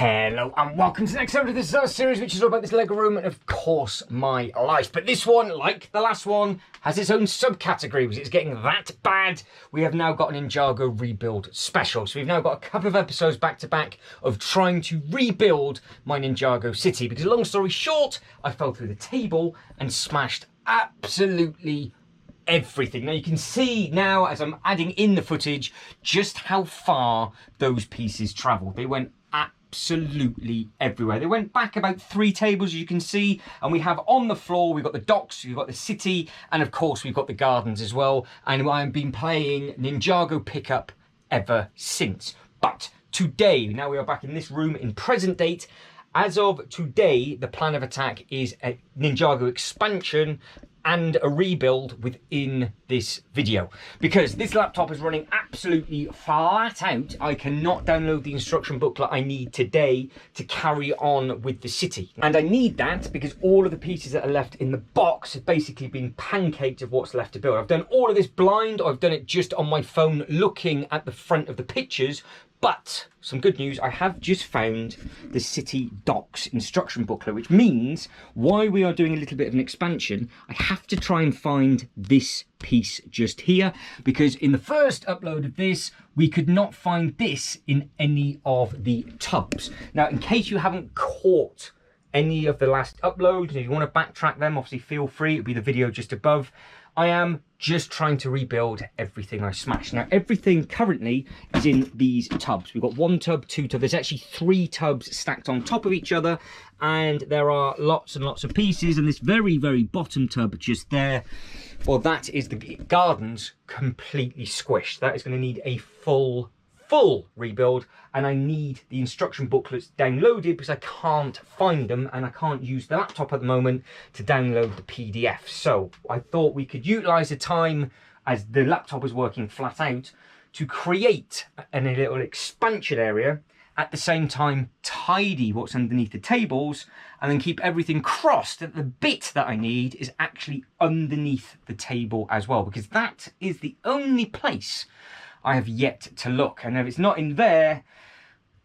Hello and welcome to the next episode of this series, which is all about this Lego room and of course my life. But this one, like the last one, has its own subcategory because it's getting that bad. We have now got an Ninjago rebuild special. So we've now got a couple of episodes back to back of trying to rebuild my Ninjago city. Because long story short, I fell through the table and smashed absolutely everything. Now you can see now as I'm adding in the footage just how far those pieces travelled. They went absolutely everywhere. They went back about 3 tables, as you can see, and we have on the floor, we've got the docks, we've got the city, and of course we've got the gardens as well. And I've been playing Ninjago pickup ever since. But today, now we are back in this room in present date. As of today, the plan of attack is a Ninjago expansion and a rebuild within this video, because this laptop is running absolutely flat out. I cannot download the instruction booklet I need today to carry on with the city, and I need that because all of the pieces that are left in the box have basically been pancaked of what's left to build. I've done all of this blind, or I've done it just on my phone looking at the front of the pictures. But some good news, I have just found the City Docs instruction booklet, which means while we are doing a little bit of an expansion, I have to try and find this piece just here, because in the first upload of this, we could not find this in any of the tubs. Now, in case you haven't caught any of the last uploads, and if you want to backtrack them, obviously feel free, it'll be the video just above. I am just trying to rebuild everything I smashed. Now, everything currently is in these tubs. We've got 1 tub, 2 tubs. There's actually 3 tubs stacked on top of each other, and there are lots and lots of pieces. And this very, very bottom tub just there, well, that is the gardens completely squished. That is going to need a full rebuild, and I need the instruction booklets downloaded because I can't find them, and I can't use the laptop at the moment to download the PDF. So I thought we could utilize the time as the laptop is working flat out to create a little expansion area, at the same time tidy what's underneath the tables, and then keep everything crossed that the bit that I need is actually underneath the table as well, because that is the only place I have yet to look. And if it's not in there,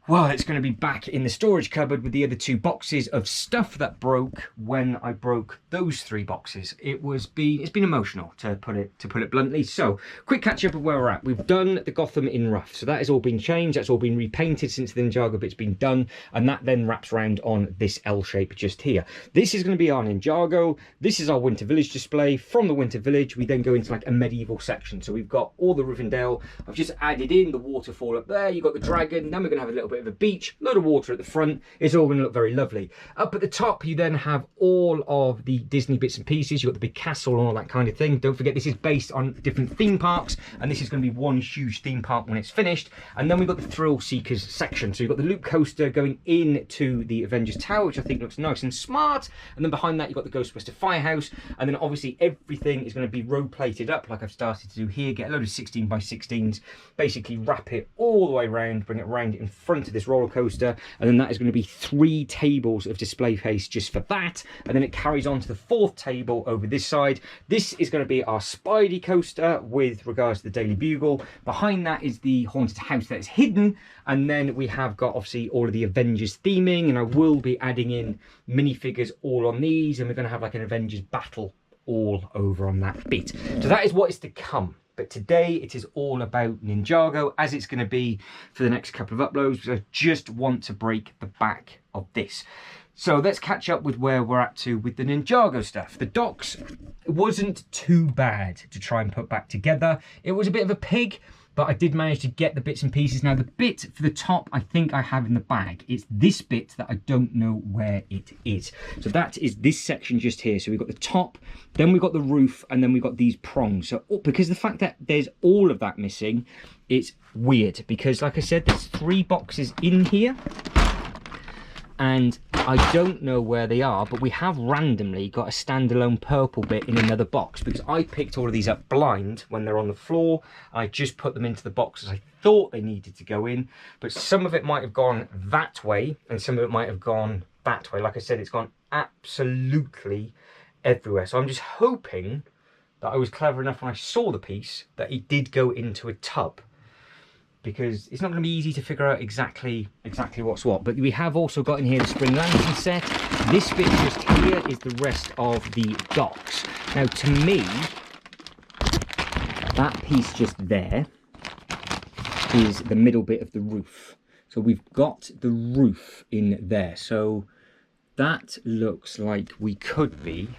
well, it's going to be back in the storage cupboard with the other 2 boxes of stuff that broke when I broke those 3 boxes. It's been emotional, to put it bluntly. So, quick catch up of where we're at. We've done the Gotham in rough, so that has all been changed. That's all been repainted since the Ninjago bit's been done, and that then wraps around on this L shape just here. This is going to be our Ninjago. This is our Winter Village display. From the Winter Village, we then go into like a medieval section. So we've got all the Rivendell. I've just added in the waterfall up there. You've got the dragon. Then we're going to have a little bit of a beach, load of water at the front. It's all going to look very lovely. Up at the top, you then have all of the Disney bits and pieces. You've got the big castle and all that kind of thing. Don't forget, this is based on different theme parks, and this is going to be one huge theme park when it's finished. And then we've got the Thrill Seekers section. So you've got the loop coaster going into the Avengers Tower, which I think looks nice and smart. And then behind that, you've got the Ghostbuster Firehouse. And then obviously everything is going to be row plated up like I've started to do here. Get a load of 16 by 16s, basically wrap it all the way around, bring it around in front of this roller coaster, and then that is going to be 3 tables of display face just for that. And then it carries on to the 4th table over this side. This is going to be our Spidey coaster with regards to the Daily Bugle. Behind that is the haunted house that is hidden, and then we have got obviously all of the Avengers theming, and I will be adding in minifigures all on these, and we're going to have like an Avengers battle all over on that bit. So that is what is to come. But today it is all about Ninjago, as it's going to be for the next couple of uploads, because I just want to break the back of this. So let's catch up with where we're at to with the Ninjago stuff. The docks wasn't too bad to try and put back together. It was a bit of a pig, but I did manage to get the bits and pieces. Now, the bit for the top, I think I have in the bag. It's this bit that I don't know where it is. So that is this section just here. So we've got the top, then we've got the roof, and then we've got these prongs. So because the fact that there's all of that missing, it's weird. Because like I said, there's 3 boxes in here, and I don't know where they are, but we have randomly got a standalone purple bit in another box, because I picked all of these up blind when they're on the floor. I just put them into the boxes I thought they needed to go in, but some of it might have gone that way and some of it might have gone that way. Like I said, it's gone absolutely everywhere. So I'm just hoping that I was clever enough when I saw the piece that it did go into a tub. because it's not going to be easy to figure out exactly what's what. But we have also got in here the spring lantern set. This bit just here is the rest of the docks. Now to me, that piece just there is the middle bit of the roof. So we've got the roof in there. So that looks like we could be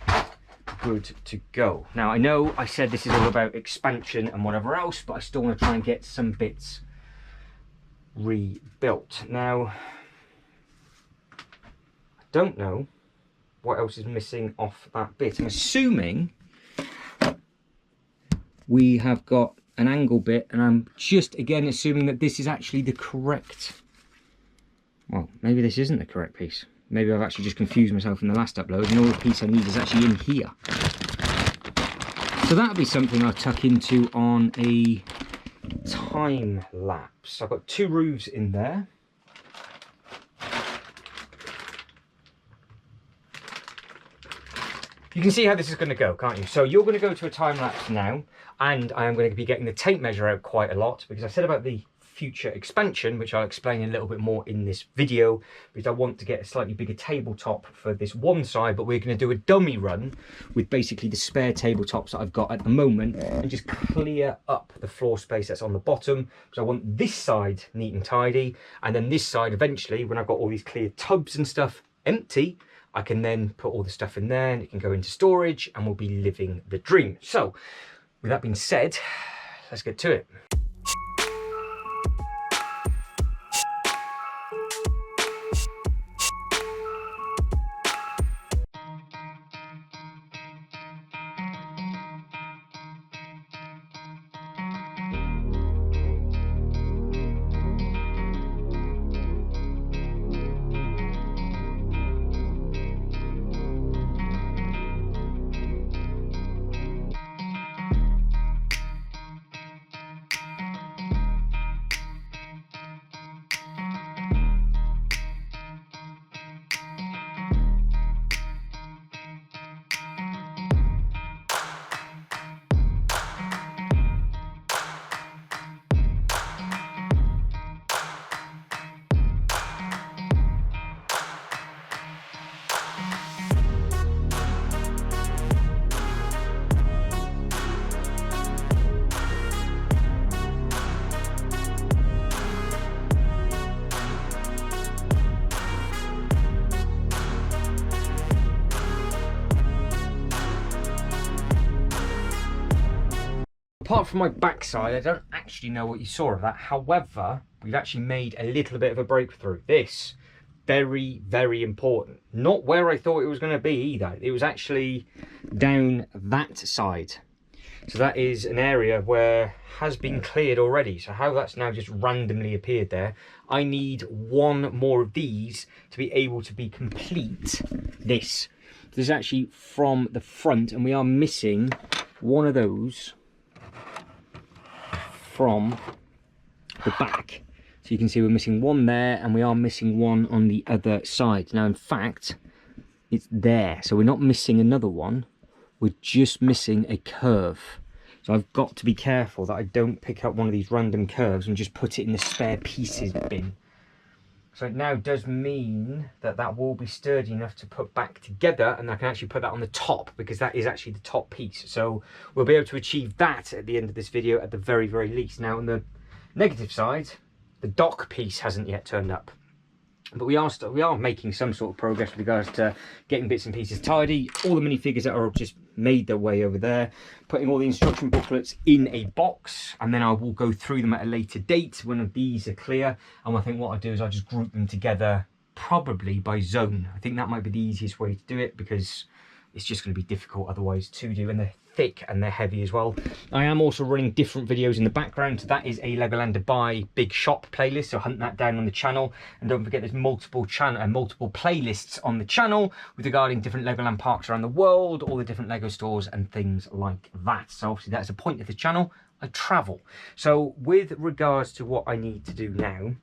good to go. Now I know I said this is all about expansion and whatever else, but I still want to try and get some bits rebuilt. Now I don't know what else is missing off that bit. I'm assuming we have got an angle bit, and I'm just again assuming that this is actually the correct, well, maybe this isn't the correct piece. Maybe I've actually just confused myself in the last upload and all the piece I need is actually in here. So that'll be something I'll tuck into on a time lapse. I've got 2 roofs in there. You can see how this is going to go, can't you? So you're going to go to a time lapse now, and I am going to be getting the tape measure out quite a lot, because I said about the future expansion, which I'll explain a little bit more in this video, because I want to get a slightly bigger tabletop for this one side, but we're going to do a dummy run with basically the spare tabletops that I've got at the moment and just clear up the floor space that's on the bottom, because I want this side neat and tidy, and then this side eventually, when I've got all these clear tubs and stuff empty, I can then put all the stuff in there and it can go into storage and we'll be living the dream. So with that being said, let's get to it. Apart from my backside, I don't actually know what you saw of that. However, we've actually made a little bit of a breakthrough. This, very, very important. Not where I thought it was going to be either. It was actually down that side. So that is an area where has been cleared already. So how that's now just randomly appeared there. I need 1 more of these to be able to be complete this. This is actually from the front, and we are missing 1 of those from the back. So you can see we're missing 1 there, and we are missing 1 on the other side. Now in fact, it's there, so we're not missing another one, we're just missing a curve. So I've got to be careful that I don't pick up one of these random curves and just put it in the spare pieces bin. So it now does mean that that will be sturdy enough to put back together, and I can actually put that on the top, because that is actually the top piece. So we'll be able to achieve that at the end of this video at the very, very least. Now on the negative side, the dock piece hasn't yet turned up. But we are making some sort of progress with regards to getting bits and pieces tidy. All the minifigures that are just made their way over there, putting all the instruction booklets in a box, and then I will go through them at a later date when these are clear. And I think what I do is I just group them together, probably by zone. I think that might be the easiest way to do it, because it's just going to be difficult otherwise to do, and they're thick and they're heavy as well. I am also running different videos in the background. So that is a Legoland Dubai Big Shop playlist, so hunt that down on the channel. And don't forget, there's multiple playlists on the channel with regarding different Legoland parks around the world, all the different Lego stores and things like that. So obviously that's the point of the channel. I travel. So with regards to what I need to do now,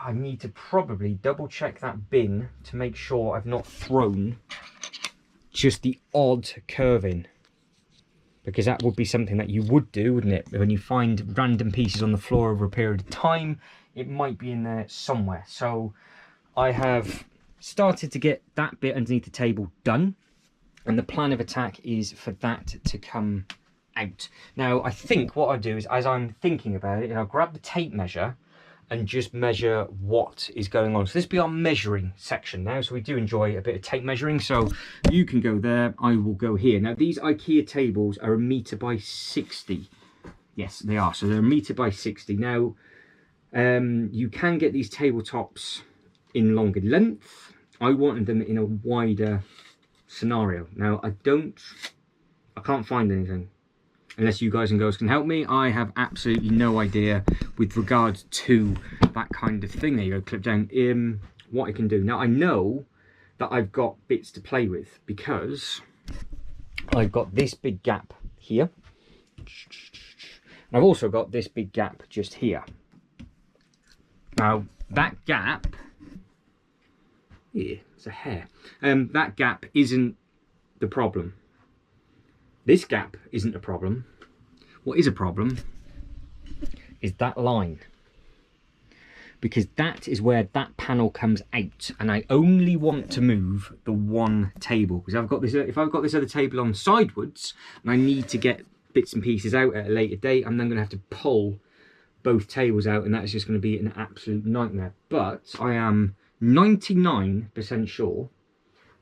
I need to probably double check that bin to make sure I've not thrown just the odd curve in. because that would be something that you would do, wouldn't it? When you find random pieces on the floor over a period of time, it might be in there somewhere. So I have started to get that bit underneath the table done, and the plan of attack is for that to come out. Now, I think what I'll do is, as I'm thinking about it, I'll grab the tape measure and just measure what is going on. So this will be our measuring section now. So we do enjoy a bit of tape measuring. So you can go there, I will go here. Now these IKEA tables are 1 meter by 60. Yes, they are. So they're 1 meter by 60. Now, you can get these tabletops in longer length. I wanted them in a wider scenario. Now I can't find anything. Unless you guys and girls can help me, I have absolutely no idea with regards to that kind of thing. There you go, clip down. What I can do. Now I know that I've got bits to play with because I've got this big gap here. And I've also got this big gap just here. Now that gap, yeah, it's a hair. That gap isn't the problem. This gap isn't a problem. What is a problem is that line, because that is where that panel comes out, and I only want to move the one table, because I've got this. If I've got this other table on sidewards and I need to get bits and pieces out at a later date, I'm then going to have to pull both tables out, and that's just going to be an absolute nightmare. But I am 99% sure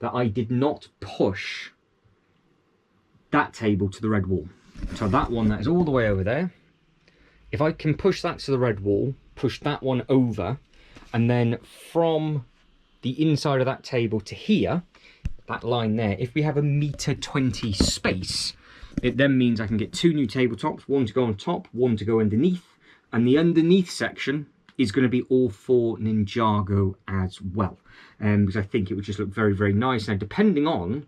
that I did not push that table to the red wall. So that one that is all the way over there, if I can push that to the red wall, push that one over, and then from the inside of that table to here, that line there, if we have 1.20 meter space, it then means I can get 2 new tabletops, one to go on top, one to go underneath, and the underneath section is going to be all for Ninjago as well, because I think it would just look very, very nice. Now, depending on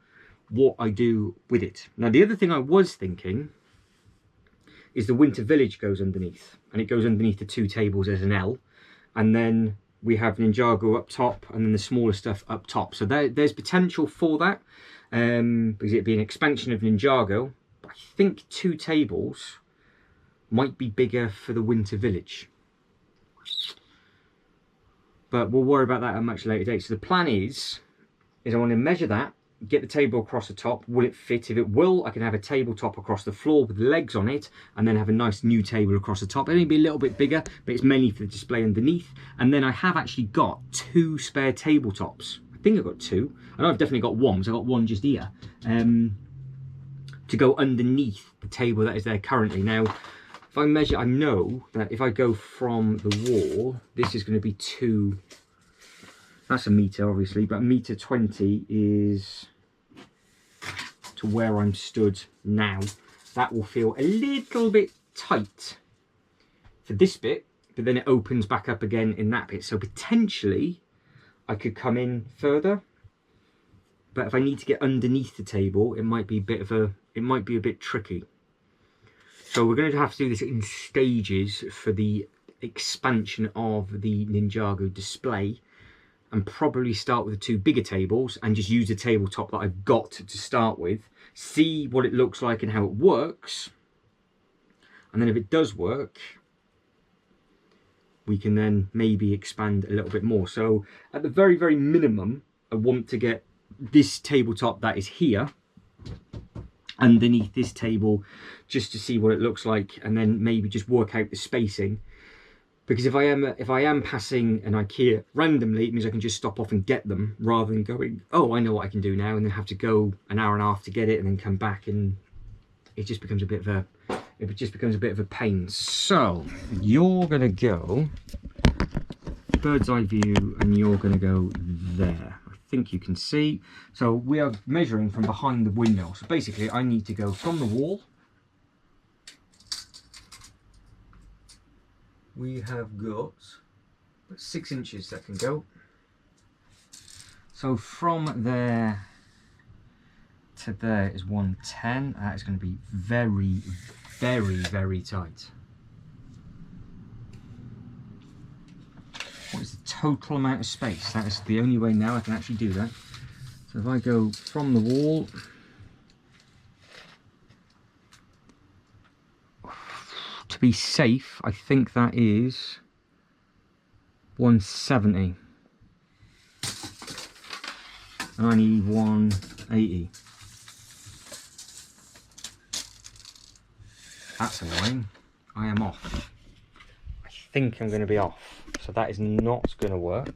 what I do with it. Now, the other thing I was thinking is the Winter Village goes underneath, and it goes underneath the 2 tables as an L, and then we have Ninjago up top, and then the smaller stuff up top. So there's potential for that, because it'd be an expansion of Ninjago. But I think 2 tables might be bigger for the Winter Village, but we'll worry about that at a much later date. So the plan is I want to measure that, get the table across the top. Will it fit? If it will, I can have a tabletop across the floor with legs on it, and then have a nice new table across the top. It'll only be a little bit bigger, but it's mainly for the display underneath. And then I have actually got 2 spare tabletops. I think I've got 2. I know I've definitely got one, because I've got one just here, to go underneath the table that is there currently. Now, if I measure, I know that if I go from the wall, this is going to be 2. That's 1 meter, obviously, but 1.20 meter is to where I'm stood now. That will feel a little bit tight for this bit, but then it opens back up again in that bit. So potentially I could come in further, but if I need to get underneath the table, it might be a bit tricky. So we're going to have to do this in stages for the expansion of the Ninjago display, and probably start with the 2 bigger tables and just use the tabletop that I've got to start with, see what it looks like and how it works, and then if it does work, we can then maybe expand a little bit more. So at the very, very minimum, I want to get this tabletop that is here underneath this table, just to see what it looks like, and then maybe just work out the spacing. Because if I am passing an IKEA randomly, it means I can just stop off and get them, rather than going, oh, I know what I can do now, and then have to go an hour and a half to get it and then come back, and it just becomes a bit of a pain. So you're gonna go bird's eye view, and you're gonna go there. I think you can see. So we are measuring from behind the window. So basically I need to go from the wall. We have got 6 inches that can go. So from there to there is 110. That is going to be very, very, very tight. What is the total amount of space? That is the only way now I can actually do that. So if I go from the wall be safe, I think that is 170. And I need 180. That's annoying. I am off. I think I'm going to be off. So that is not going to work.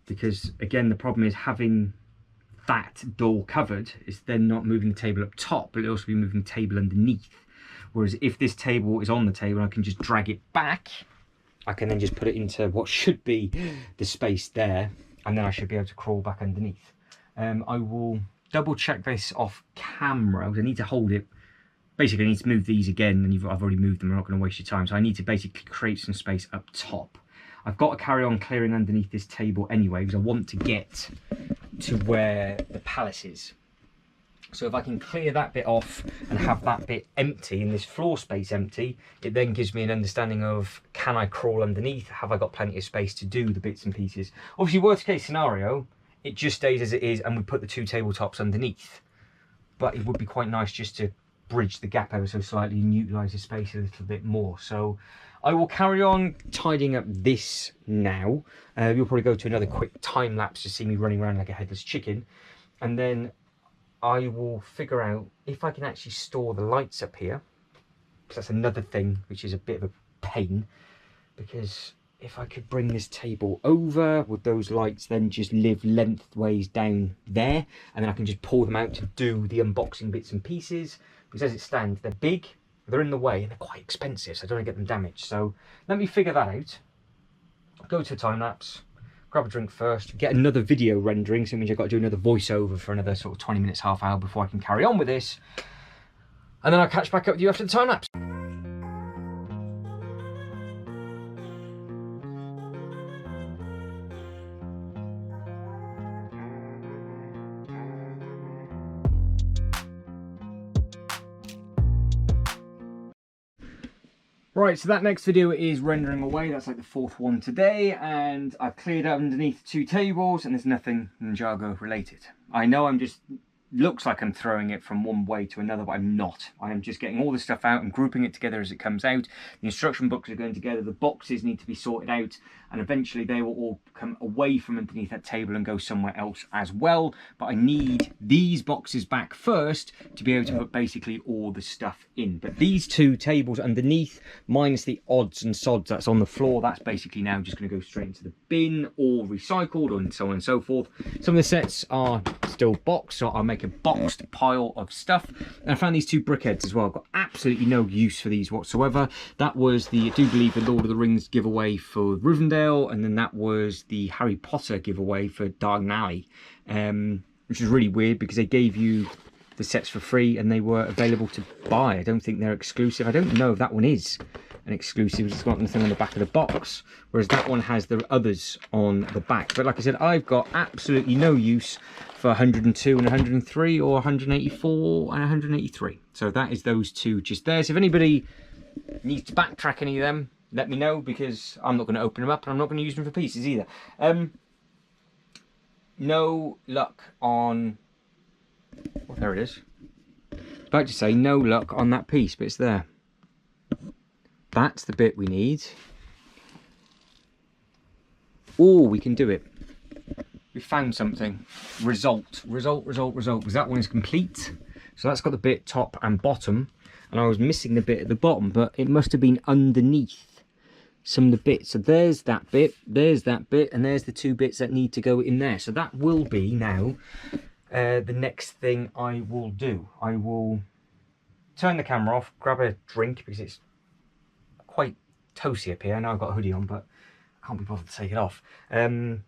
Because again, the problem is having that door covered is then not moving the table up top, but it'll also be moving the table underneath. Whereas if this table is on the table, I can just drag it back. I can then just put it into what should be the space there, and then I should be able to crawl back underneath. I will double check this off camera, because I need to hold it. Basically, I need to move these again, and I've already moved them. I'm not going to waste your time. So I need to basically create some space up top. I've got to carry on clearing underneath this table anyway, because I want to get to where the palace is. So if I can clear that bit off and have that bit empty and this floor space empty, it then gives me an understanding of, can I crawl underneath? Have I got plenty of space to do the bits and pieces? Obviously, worst case scenario, it just stays as it is and we put the two tabletops underneath. But it would be quite nice just to bridge the gap ever so slightly and utilise the space a little bit more. So I will carry on tidying up this now. You'll probably go to another quick time lapse to see me running around like a headless chicken. And then I will figure out if I can actually store the lights up here. Because that's another thing which is a bit of a pain. Because if I could bring this table over, would those lights then just live lengthways down there? And then I can just pull them out to do the unboxing bits and pieces. Because as it stands, they're big, they're in the way, and they're quite expensive, so I don't want to get them damaged. So let me figure that out. Go to a time lapse, grab a drink first, get another video rendering, so it means I've got to do another voiceover for another sort of 20 minutes, half hour before I can carry on with this. And then I'll catch back up with you after the time lapse. Right, so that next video is rendering away. That's like the fourth one today, and I've cleared out underneath two tables and there's nothing Ninjago related. I know I'm just, looks like I'm throwing it from one way to another, but I'm not. I am just getting all this stuff out and grouping it together as it comes out. The instruction books are going together, the boxes need to be sorted out, and eventually they will all come away from underneath that table and go somewhere else as well. But I need these boxes back first to be able to put basically all the stuff in. But these two tables underneath, minus the odds and sods that's on the floor, that's basically now just going to go straight into the bin or recycled or so on and so forth. Some of the sets are still boxed, so I'll make a boxed pile of stuff. And I found these two brickheads as well. I've got absolutely no use for these whatsoever. That was the, I do believe, the Lord of the Rings giveaway for Rivendell, and then that was the Harry Potter giveaway for Diagon Alley, which is really weird because they gave you the sets for free and they were available to buy. I don't think they're exclusive. I don't know if that one is an exclusive. It's got nothing on the back of the box, whereas that one has the others on the back. But like I said, I've got absolutely no use for 102 and 103 or 184 and 183. So that is those two just there. So if anybody needs to backtrack any of them, let me know, because I'm not going to open them up and I'm not going to use them for pieces either. No luck on... Well, there it is. About to say no luck on that piece, but it's there. That's the bit we need. Oh, we can do it. We found something. Result, because that one is complete. So that's got the bit top and bottom, and I was missing the bit at the bottom, but it must have been underneath some of the bits. So there's that bit, and there's the two bits that need to go in there. So that will be now the next thing I will do. I will turn the camera off, grab a drink, because it's quite toasty up here. I know I've got a hoodie on, but I can't be bothered to take it off. I've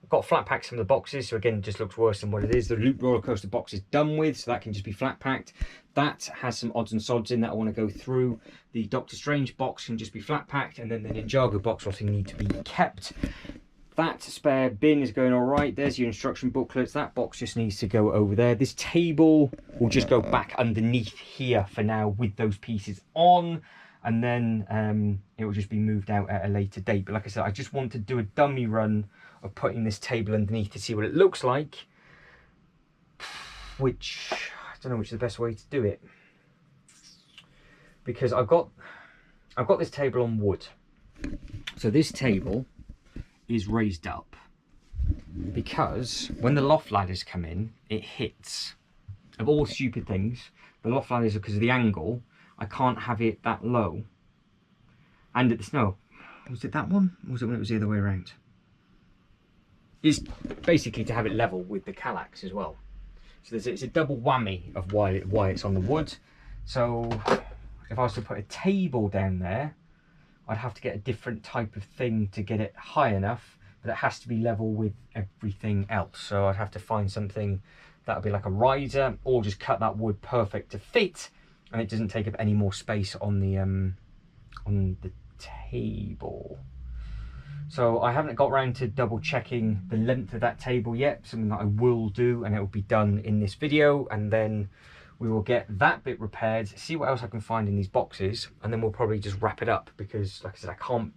got flat packed some of the boxes, so again, it just looks worse than what it is. The Loop roller coaster box is done with, so that can just be flat packed. That has some odds and sods in that I want to go through. The Doctor Strange box can just be flat packed, and then the Ninjago box will also need to be kept. That spare bin is going all right. There's your instruction booklets. That box just needs to go over there. This table will just go back underneath here for now with those pieces on, and then it will just be moved out at a later date. But like I said, I just want to do a dummy run of putting this table underneath to see what it looks like, which I don't know which is the best way to do it. because I've got this table on wood. So this table is raised up because when the loft ladders come in, it hits. Of all stupid things, the loft ladders, because of the angle, I can't have it that low. And at the snow, was it that one? Or was it when it was the other way around? It's basically to have it level with the Kallax as well. So it's a double whammy of why it's on the wood. So if I was to put a table down there, I'd have to get a different type of thing to get it high enough, but it has to be level with everything else. So I'd have to find something that would be like a riser, or just cut that wood perfect to fit, and it doesn't take up any more space on the table. So I haven't got around to double checking the length of that table yet, something that I will do, and it will be done in this video, and then we will get that bit repaired, see what else I can find in these boxes, and then we'll probably just wrap it up, because like I said, I can't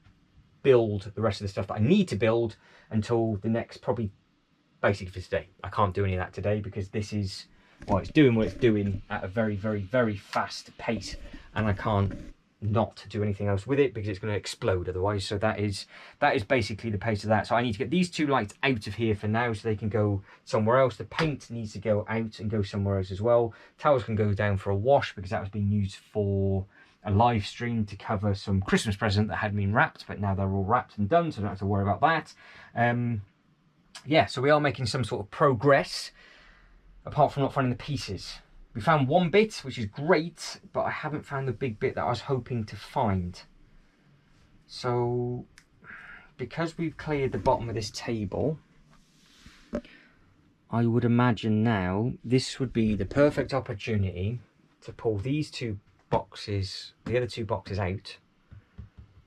build the rest of the stuff that I need to build until the next, probably basically for today. I can't do any of that today because this is, well, it's doing what it's doing at a very, very, very fast pace, and I can't not do anything else with it because it's going to explode otherwise. So that is basically the pace of that. So I need to get these two lights out of here for now so they can go somewhere else. The paint needs to go out and go somewhere else as well. Towels can go down for a wash because that was being used for a live stream to cover some Christmas present that had been wrapped, but now they're all wrapped and done, so I don't have to worry about that. Yeah, so we are making some sort of progress apart from not finding the pieces. We found one bit, which is great, but I haven't found the big bit that I was hoping to find. So, because we've cleared the bottom of this table, I would imagine now this would be the perfect opportunity to pull these two boxes, the other two boxes out,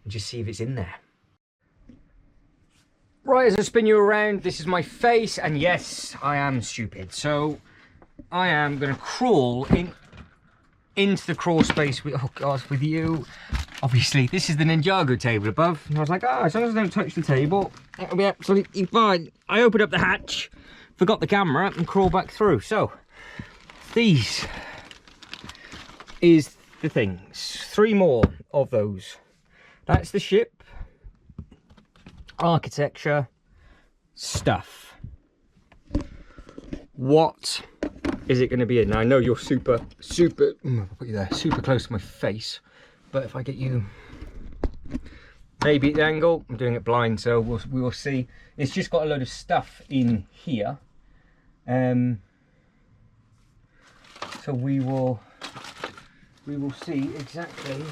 and just see if it's in there. Right, as I spin you around, this is my face, and yes, I am stupid. So I am going to crawl into the crawl space with, oh God, with you. Obviously, this is the Ninjago table above. And I was like, as long as I don't touch the table, it'll be absolutely fine. I opened up the hatch, forgot the camera, and crawled back through. So, these is the things. 3 more of those. That's the ship. Architecture. Stuff. What is it going to be in? Now I know you're super I'll put you there, super close to my face, but if I get you maybe at the angle, I'm doing it blind, so we will see. It's just got a load of stuff in here, so we will see exactly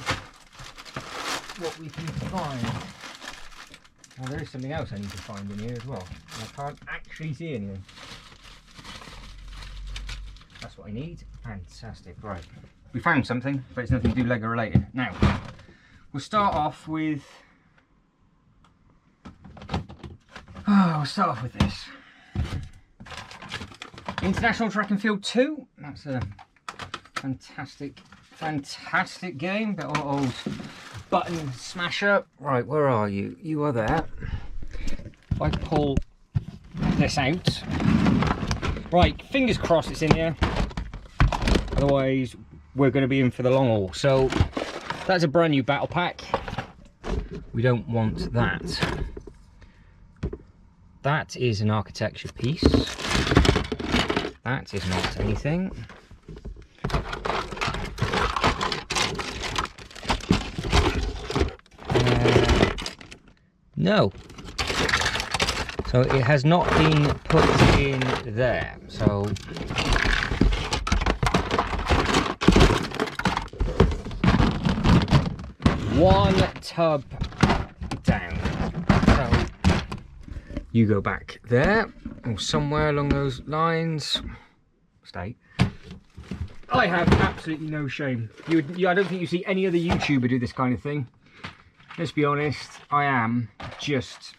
what we can find. Well, there is something else I need to find in here as well. I can't actually see anything. That's what I need. Fantastic. Right. We found something, but it's nothing to do Lego related. Now, we'll start off with... we'll start off with this. International Track and Field 2. That's a fantastic, fantastic game. Bit of old button smasher. Right, where are you? You are there. If I pull this out. Right, fingers crossed it's in here. Otherwise, we're going to be in for the long haul. So, that's a brand new battle pack. We don't want that. That is an architecture piece. That is not anything. No. So it has not been put in there. So one tub down. So you go back there or somewhere along those lines. Stay. I have absolutely no shame. I don't think you see any other YouTuber do this kind of thing. Let's be honest, I am just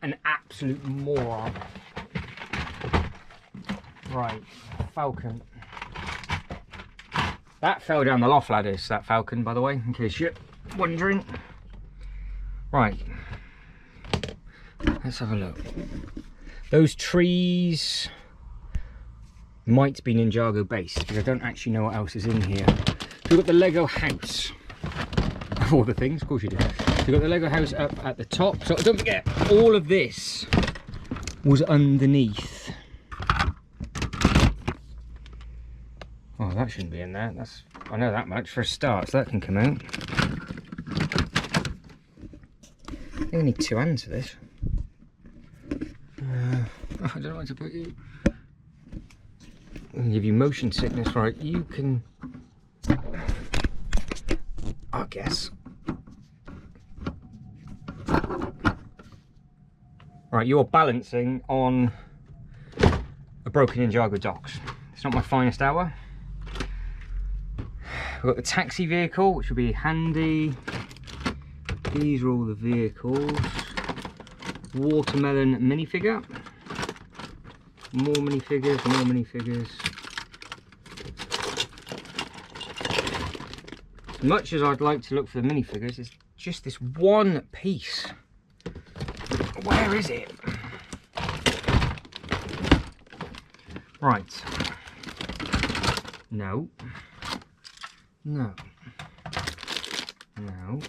an absolute moron. Right, Falcon. That fell down the loft ladders, that Falcon, by the way, in case you're wondering. Right, let's have a look. Those trees might be Ninjago based, because I don't actually know what else is in here. we've got the Lego house. Of all the things, of course you do. So we've got the Lego house up at the top. So don't forget, all of this was underneath. Oh, that shouldn't be in there. I know that much for a start, so that can come out. I think I need 2 hands for this. I don't know what to put you. I'm gonna give you motion sickness, right? You can, I guess. Right, you're balancing on a broken Ninjago docks. It's not my finest hour. We've got the taxi vehicle, which will be handy. These are all the vehicles. Watermelon minifigure. More minifigures, more minifigures. As much as I'd like to look for the minifigures, it's just this one piece. Where is it? Right. No. No. No.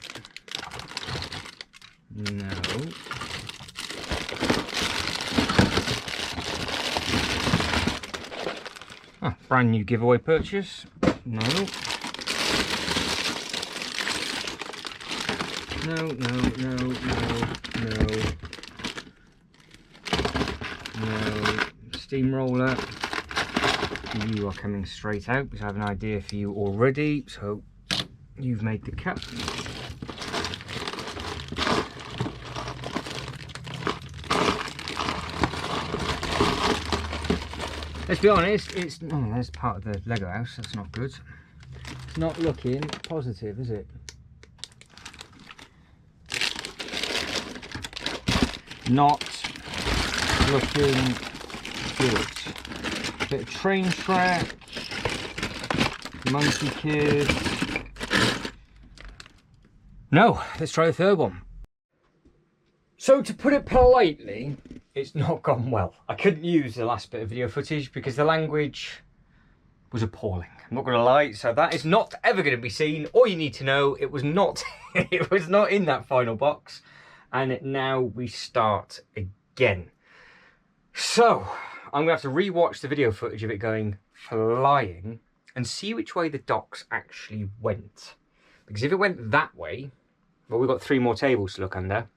No. Ah, brand new giveaway purchase. No. No, no, no, no, no. No. Steamroller. You are coming straight out because I have an idea for you already. So you've made the cut. Let's be honest, it's, oh, there's part of the Lego house, that's not good. It's not looking positive, is it? Not looking good. Bit of train track, monkey kid. No, let's try the third one. So to put it politely, it's not gone well. I couldn't use the last bit of video footage because the language was appalling. I'm not gonna lie, so that is not ever gonna be seen. All you need to know, it was not it was not in that final box. And now we start again. So I'm gonna have to re-watch the video footage of it going flying and see which way the docks actually went. Because if it went that way, well, we've got 3 more tables to look under.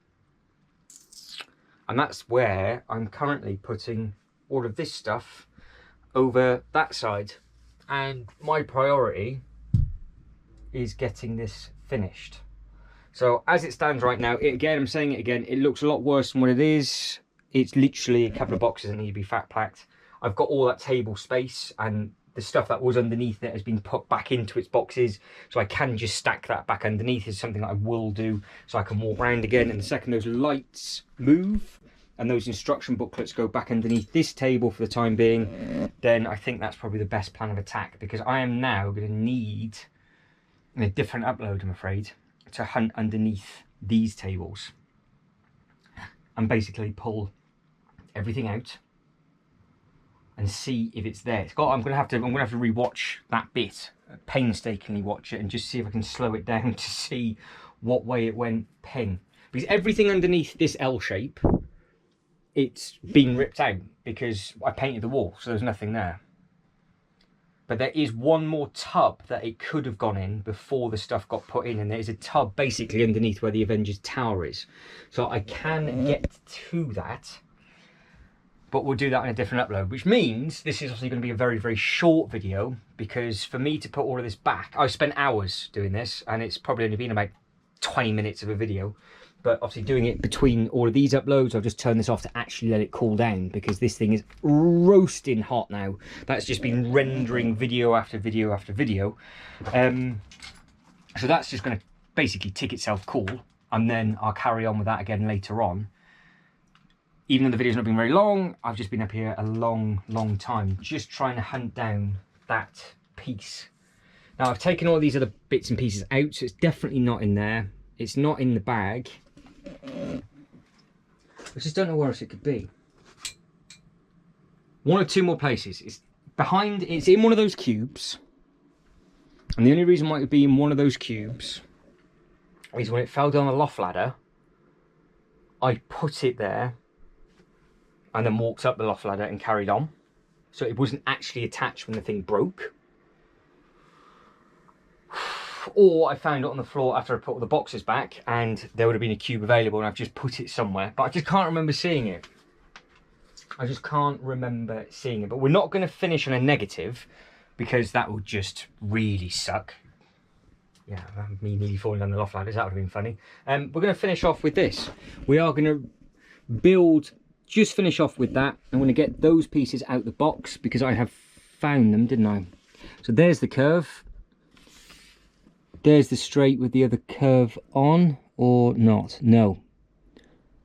And that's where I'm currently putting all of this stuff over that side. And my priority is getting this finished. So as it stands right now, again, I'm saying it again, it looks a lot worse than what it is. It's literally a couple of boxes that need to be fat packed. I've got all that table space and the stuff that was underneath it has been put back into its boxes. So I can just stack that back underneath is something that I will do. So I can walk around again. And the second those lights move and those instruction booklets go back underneath this table for the time being, then I think that's probably the best plan of attack, because I am now going to need, in a different upload I'm afraid, to hunt underneath these tables and basically pull everything out and see if it's there. I'm gonna have to rewatch that bit, painstakingly watch it, and just see if I can slow it down to see what way it went ping. Because everything underneath this L shape, it's been ripped out because I painted the wall, so there's nothing there. But there is one more tub that it could have gone in before the stuff got put in, and there's a tub basically underneath where the Avengers Tower is. So I can get to that, but we'll do that in a different upload, which means this is obviously going to be a very, very short video, because for me to put all of this back, I spent hours doing this, and it's probably only been about 20 minutes of a video. But obviously doing it between all of these uploads, I've just turned this off to actually let it cool down, because this thing is roasting hot now. That's just been rendering video after video after video. So that's just going to basically tick itself cool, and then I'll carry on with that again later on. Even though the video's not been very long, I've just been up here a long, long time, just trying to hunt down that piece. Now I've taken all these other bits and pieces out, so it's definitely not in there. It's not in the bag. I just don't know where else it could be. One or two more places. It's behind, it's in one of those cubes. And the only reason why it would be in one of those cubes is when it fell down the loft ladder, I put it there and then walked up the loft ladder and carried on. So it wasn't actually attached when the thing broke. Or I found it on the floor after I put all the boxes back and there would have been a cube available and I've just put it somewhere. But I just can't remember seeing it. I just can't remember seeing it. But we're not going to finish on a negative because that would just really suck. Yeah, me nearly falling down the loft ladders, that would have been funny. We're going to finish off with this. We are going to just finish off with that. I'm going to get those pieces out the box because I have found them, didn't I? So there's the curve. There's the straight with the other curve on, or not? No.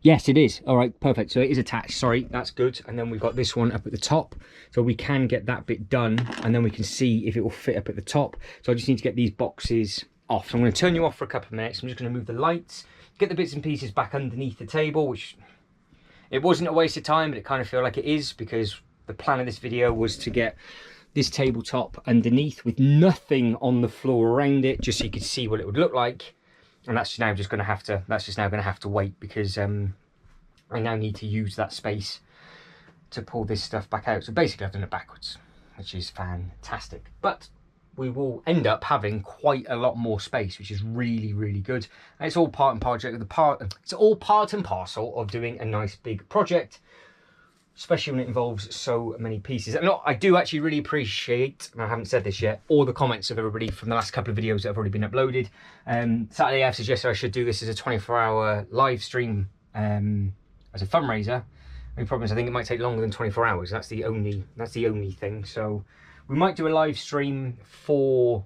Yes, it is. All right, perfect. So it is attached. Sorry, that's good. And then we've got this one up at the top. So we can get that bit done and then we can see if it will fit up at the top. So I just need to get these boxes off. So I'm going to turn you off for a couple of minutes. I'm just going to move the lights, get the bits and pieces back underneath the table, which it wasn't a waste of time, but it kind of feel like it is because the plan of this video was to get this tabletop underneath with nothing on the floor around it, just so you could see what it would look like. And that's now just going to have to wait because I now need to use that space to pull this stuff back out. So basically I've done it backwards, which is fantastic. But we will end up having quite a lot more space, which is really, really good. And it's all part and parcel of doing a nice big project, especially when it involves so many pieces. And I do actually really appreciate, and I haven't said this yet, all the comments of everybody from the last couple of videos that have already been uploaded. Saturday I've suggested I should do this as a 24-hour live stream as a fundraiser. The only problem is I think it might take longer than 24 hours. That's the only thing. So we might do a live stream for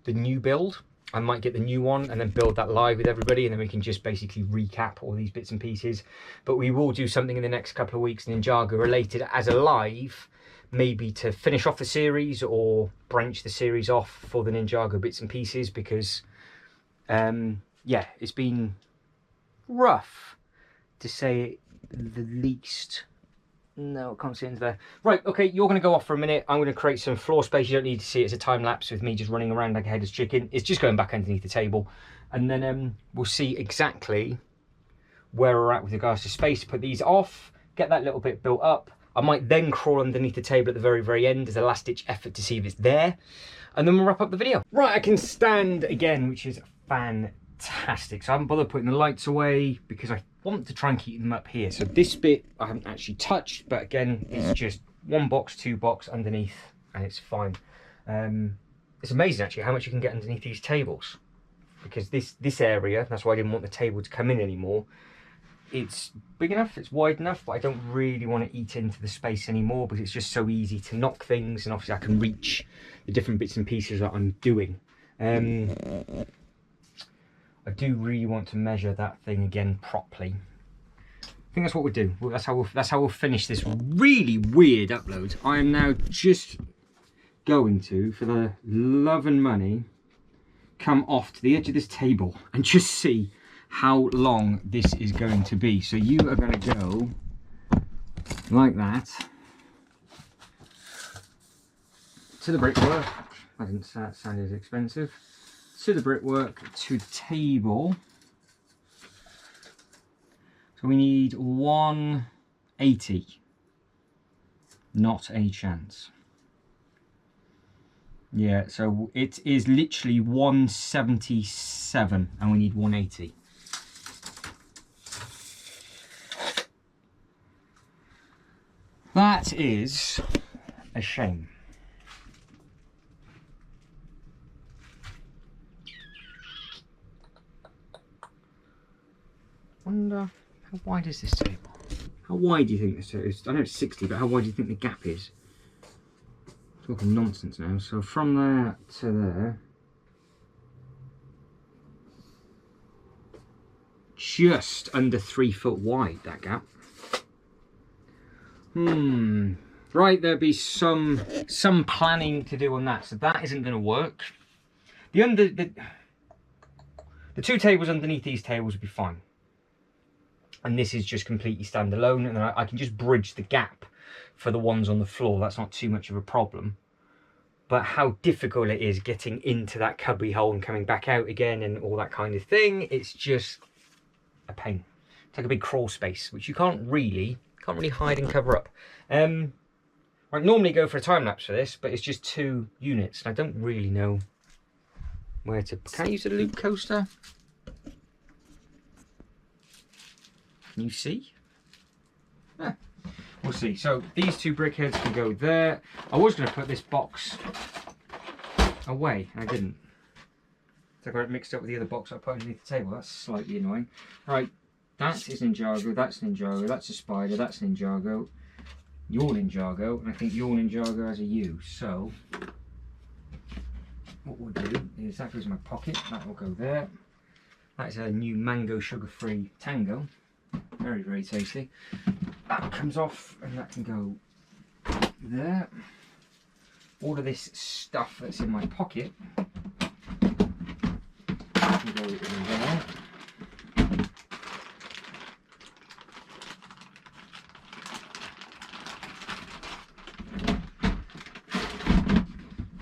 the new build. I might get the new one and then build that live with everybody, and then we can just basically recap all these bits and pieces. But we will do something in the next couple of weeks, Ninjago related, as a live, maybe to finish off the series or branch the series off for the Ninjago bits and pieces, because yeah, it's been rough to say the least. No, I can't see into there. Right, okay, you're going to go off for a minute. I'm going to create some floor space. You don't need to see it as a time lapse with me just running around like a headless chicken. It's just going back underneath the table. And then we'll see exactly where we're at with regards to space to put these off, get that little bit built up. I might then crawl underneath the table at the very, very end as a last-ditch effort to see if it's there. And then we'll wrap up the video. Right, I can stand again, which is fantastic. So I haven't bothered putting the lights away because I want to try and keep them up here. So this bit I haven't actually touched, but again, it's just one box, two box underneath, and it's fine. It's amazing actually how much you can get underneath these tables, because this area, that's why I didn't want the table to come in anymore. It's big enough, it's wide enough, but I don't really want to eat into the space anymore because it's just so easy to knock things, and obviously I can reach the different bits and pieces that I'm doing. I do really want to measure that thing again properly. I think that's what we'll do. That's how we'll finish this really weird upload. I am now just going to, for the love and money, come off to the edge of this table and just see how long this is going to be. So you are going to go like that to the brickwork. That didn't sound as expensive. To the brickwork, to the table. So we need 180. Not a chance. Yeah, so it is literally 177 and we need 180. That is a shame. Wonder how wide is this table? How wide do you think this table is? I know it's 60, but how wide do you think the gap is? Talking nonsense now. So from there to there, just under 3 foot wide, that gap. Right, there'll be some planning to do on that. So that isn't going to work. The two tables underneath these tables would be fine. And this is just completely standalone, and then I can just bridge the gap for the ones on the floor. That's not too much of a problem. but how difficult it is getting into that cubby hole and coming back out again and all that kind of thing. It's just a pain. It's like a big crawl space, which you can't really hide and cover up. I'd normally go for a time lapse for this, but it's just 2 units, and I don't really know where to. Can I use a loop coaster? Can you see? Yeah, we'll see. So these 2 brickheads can go there. I was going to put this box away, and I didn't. So I got it mixed up with the other box I put underneath the table. That's slightly annoying. Right, that is Ninjago, that's Ninjago, that's a spider, that's Ninjago. Your Ninjago, and I think your Ninjago has a U. So what we'll do is that goes in my pocket, that will go there. That is a new mango sugar-free Tango. Very, very tasty. That comes off and that can go there. All of this stuff that's in my pocket can go in there.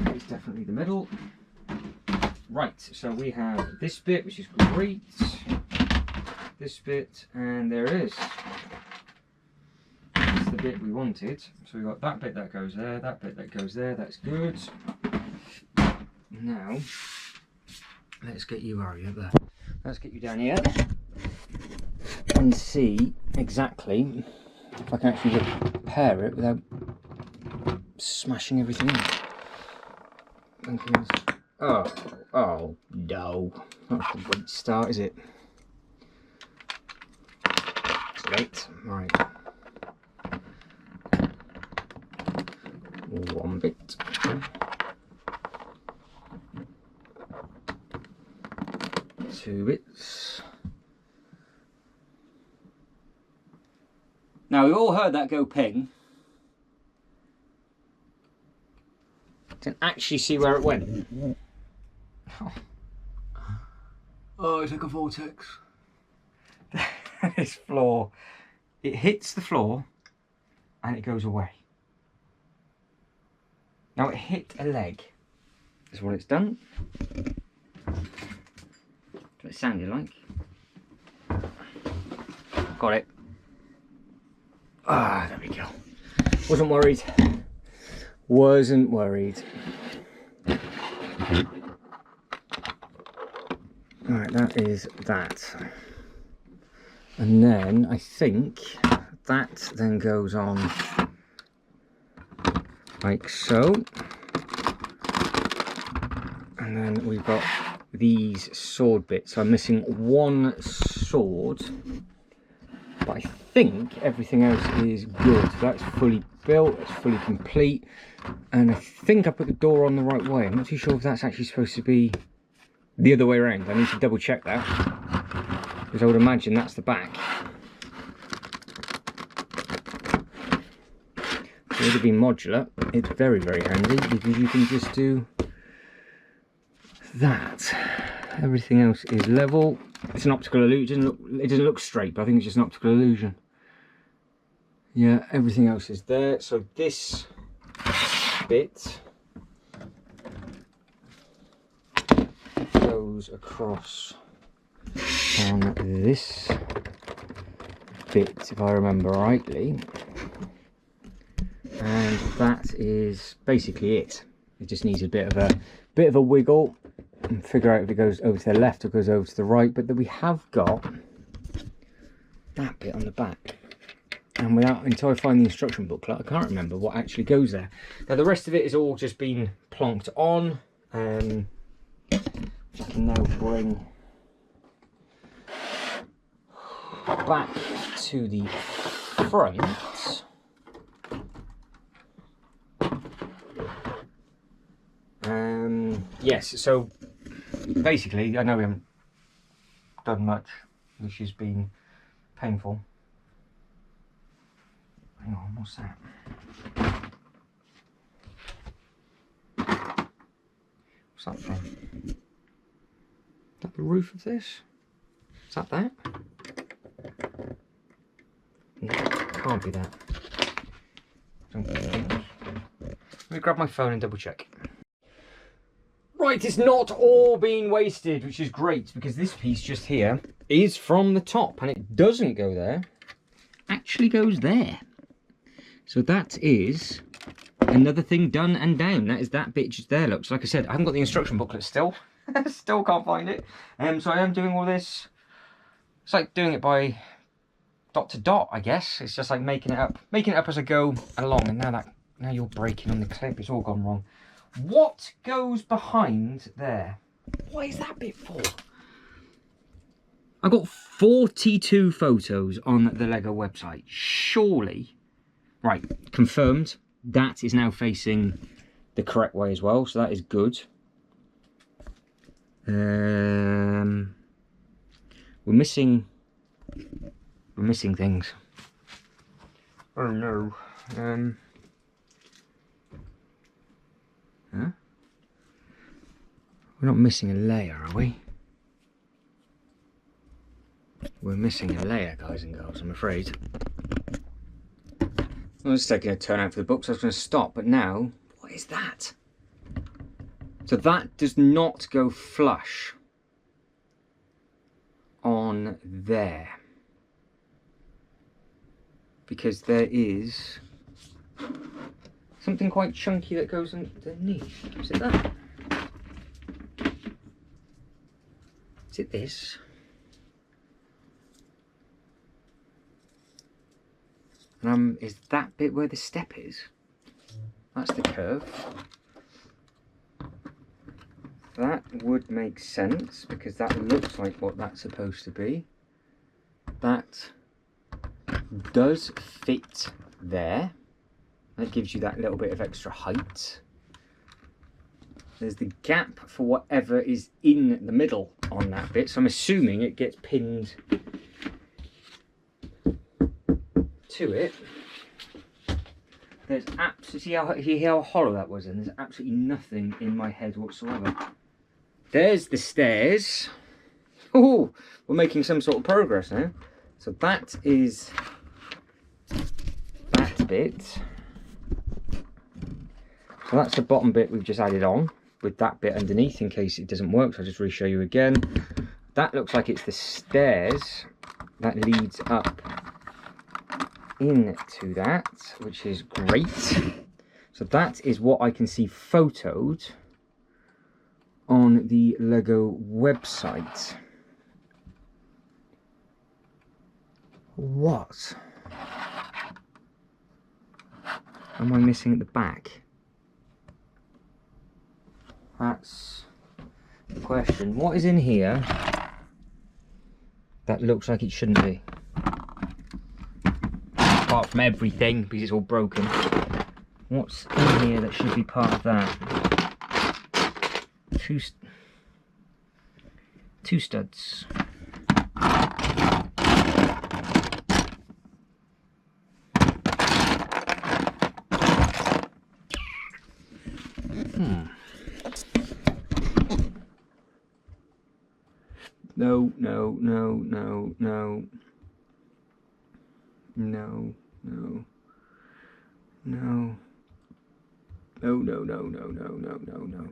That is definitely the middle. Right, so we have this bit, which is great. This bit, and there it is. That's the bit we wanted. So we've got that bit that goes there, that bit that goes there, that's good. Now, let's get you, Ari, up there. Let's get you down here and see exactly if I can actually repair it without smashing everything in. Oh no, not a great start, is it? Right, right. 1 bit. 2 bits. Now we've all heard that go ping. Didn't actually see where it went. Oh, it's like a vortex. This floor, it hits the floor and it goes away. Now it hit a leg, is what it's done. That's what it sounded like. Got it. Ah, there we go. Wasn't worried. Wasn't worried. Alright, that is that. And then I think that then goes on like so. And then we've got these sword bits. So I'm missing 1 sword, but I think everything else is good. So that's fully built, it's fully complete. And I think I put the door on the right way. I'm not too sure if that's actually supposed to be the other way around. I need to double check that, because I would imagine that's the back. So it would be modular. It's very, very handy because you can just do that. Everything else is level. It's an optical illusion. It doesn't look straight, but I think it's just an optical illusion. Yeah, everything else is there. So this bit goes across on this bit, if I remember rightly, and that is basically it. It just needs a bit of a wiggle and figure out if it goes over to the left or goes over to the right. But then we have got that bit on the back, and until I find the instruction booklet, I can't remember what actually goes there. Now the rest of it is all just been plonked on. I can now bring back to the front. Yes, so basically, I know we haven't done much, which has been painful. Hang on, what's that? What's that thing? Is that the roof of this? Is that that? No, it can't be that. Don't think. Let me grab my phone and double check. Right, it's not all being wasted, which is great, because this piece just here is from the top, and it doesn't go there, actually goes there. So that is another thing done and down. That is that bit just there. Looks like I said, I haven't got the instruction booklet still. Still can't find it. So I am doing all this. It's like doing it by dot to dot, I guess. It's just like making it up as I go along. And now you're breaking on the clip. It's all gone wrong. What goes behind there? What is that bit for? I got 42 photos on the Lego website. Surely, right, confirmed. That is now facing the correct way as well, so that is good. We're missing things. Oh no. Huh? We're not missing a layer, are we? We're missing a layer, guys and girls, I'm afraid. I was taking a turn out for the books. I was going to stop, but now, what is that? So that does not go flush on there, because there is something quite chunky that goes underneath. Is it that? Is it this? Is that bit where the step is? That's the curve. That would make sense, because that looks like what that's supposed to be. That does fit there. That gives you that little bit of extra height. There's the gap for whatever is in the middle on that bit, so I'm assuming it gets pinned to it. There's absolutely, see how hollow that was, and there's absolutely nothing in my head whatsoever. There's the stairs. Oh, we're making some sort of progress now. So that is that bit. So that's the bottom bit we've just added on, with that bit underneath in case it doesn't work. So I'll just re-show you again. That looks like it's the stairs that leads up into that, which is great. So that is what I can see photoed on the Lego website. What am I missing at the back? That's the question. What is in here that looks like it shouldn't be? Apart from everything, because it's all broken. What's in here that should be part of that? Two studs. No.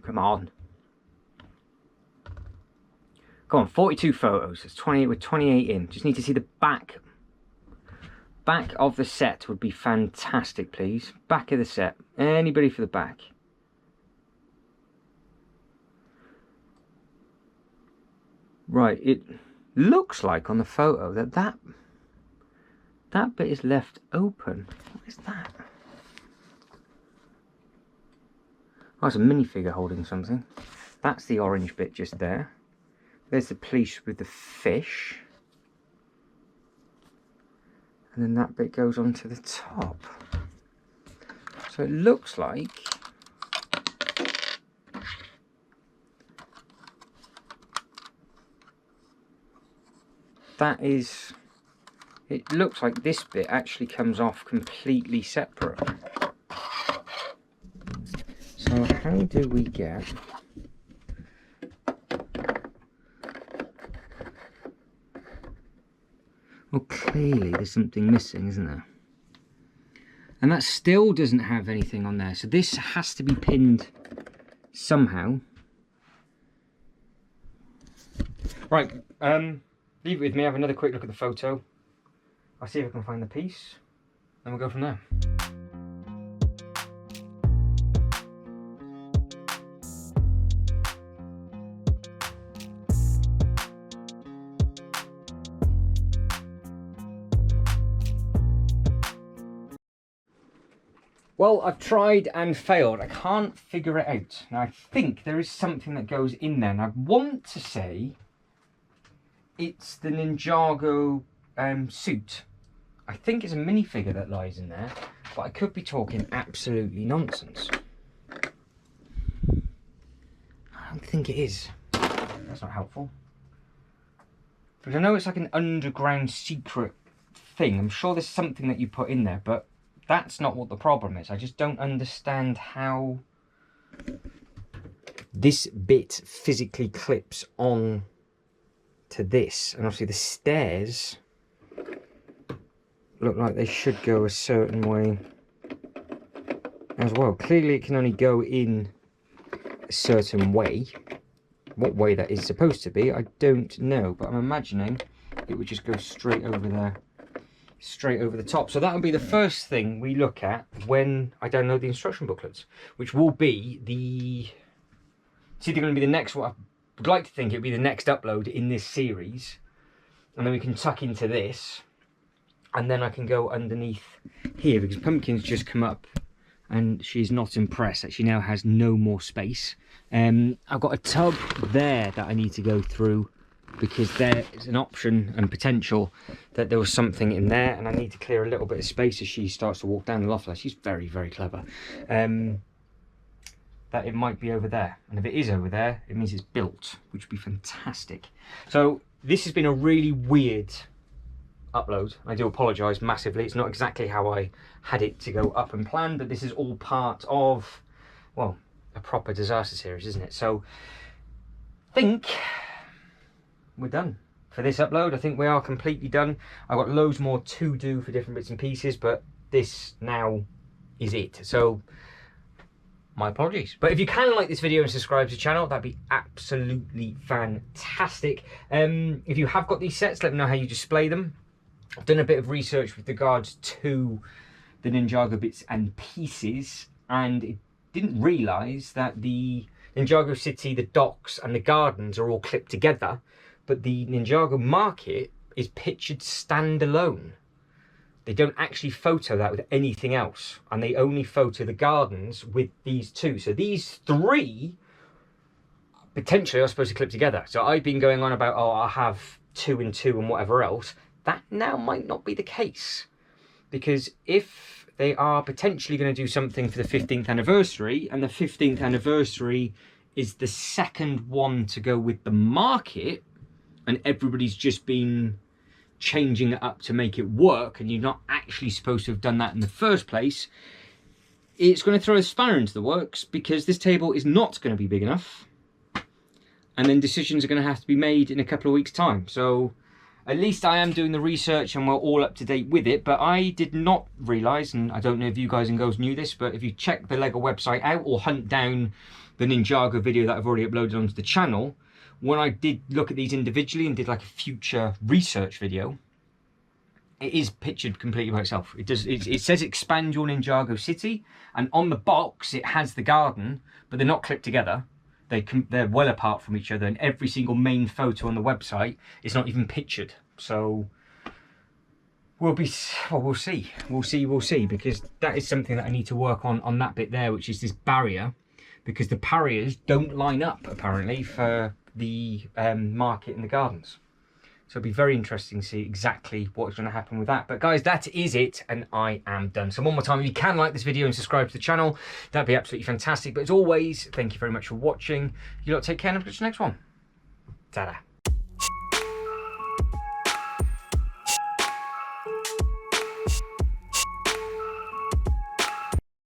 Come on. Come on, 42 photos. It's 28 with 28 in. Just need to see the back. Back of the set would be fantastic, please. Back of the set. Anybody for the back? Right, it looks like on the photo that bit is left open. What is that? Oh, it's a minifigure holding something. That's the orange bit just there. There's the police with the fish. And then that bit goes onto the top. So it looks like that is, it looks like this bit actually comes off completely separate. So how do we get well, clearly there's something missing, isn't there? And that still doesn't have anything on there, so this has to be pinned somehow Right, leave it with me, have another quick look at the photo. I'll see if I can find the piece, and we'll go from there. Well, I've tried and failed. I can't figure it out. Now, I think there is something that goes in there. And I want to say it's the Ninjago suit. I think it's a minifigure that lies in there, but I could be talking absolutely nonsense. I don't think it is. That's not helpful. Because I know it's like an underground secret thing. I'm sure there's something that you put in there, but that's not what the problem is. I just don't understand how this bit physically clips on to this. And obviously the stairs look like they should go a certain way as well. Clearly it can only go in a certain way. What way that is supposed to be, I don't know. But I'm imagining it would just go straight over there. Straight over the top. So that would be the first thing we look at when I download the instruction booklets, which will be the, it's either going to be the next one. I would like to think it would be the next upload in this series, and then we can tuck into this, and then I can go underneath here, because Pumpkin's just come up and she's not impressed that she now has no more space. I've got a tub there that I need to go through, because there is an option and potential that there was something in there, and I need to clear a little bit of space as she starts to walk down the loft. She's very, very clever. That it might be over there, and if it is over there, it means it's built, which would be fantastic. So this has been a really weird upload. I do apologise massively. It's not exactly how I had it to go up and planned, but this is all part of, well, a proper disaster series, isn't it? So I think we're done for this upload. I think we are completely done. I've got loads more to do for different bits and pieces, but this now is it. So my apologies. But if you can like this video and subscribe to the channel, that'd be absolutely fantastic. If you have got these sets, let me know how you display them. I've done a bit of research with regards to the Ninjago bits and pieces, and it didn't realise that the Ninjago City, the docks and the gardens are all clipped together, but the Ninjago market is pictured standalone. They don't actually photo that with anything else, and they only photo the gardens with these two. So these three potentially are supposed to clip together. So I've been going on about, oh, I'll have 2 and 2 and whatever else. That now might not be the case, because if they are potentially going to do something for the 15th anniversary, and the 15th anniversary is the second one to go with the market, and everybody's just been changing it up to make it work, and you're not actually supposed to have done that in the first place, it's going to throw a spanner into the works, because this table is not going to be big enough, and then decisions are going to have to be made in a couple of weeks' time. So at least I am doing the research and we're all up to date with it. But I did not realise, and I don't know if you guys and girls knew this, but if you check the LEGO website out or hunt down the Ninjago video that I've already uploaded onto the channel, when I did look at these individually and did like a future research video, it is pictured completely by itself. It says expand your Ninjago City, and on the box it has the garden, but they're not clipped together. They're well apart from each other, and every single main photo on the website is not even pictured. So we'll see, because that is something that I need to work on that bit there, which is this barrier, because the barriers don't line up apparently for the market and the gardens. So it'll be very interesting to see exactly what's going to happen with that. But guys, that is it, and I am done. So one more time, if you can like this video and subscribe to the channel, that'd be absolutely fantastic. But as always, thank you very much for watching. You lot take care, and I'll catch you next one. Ta-da.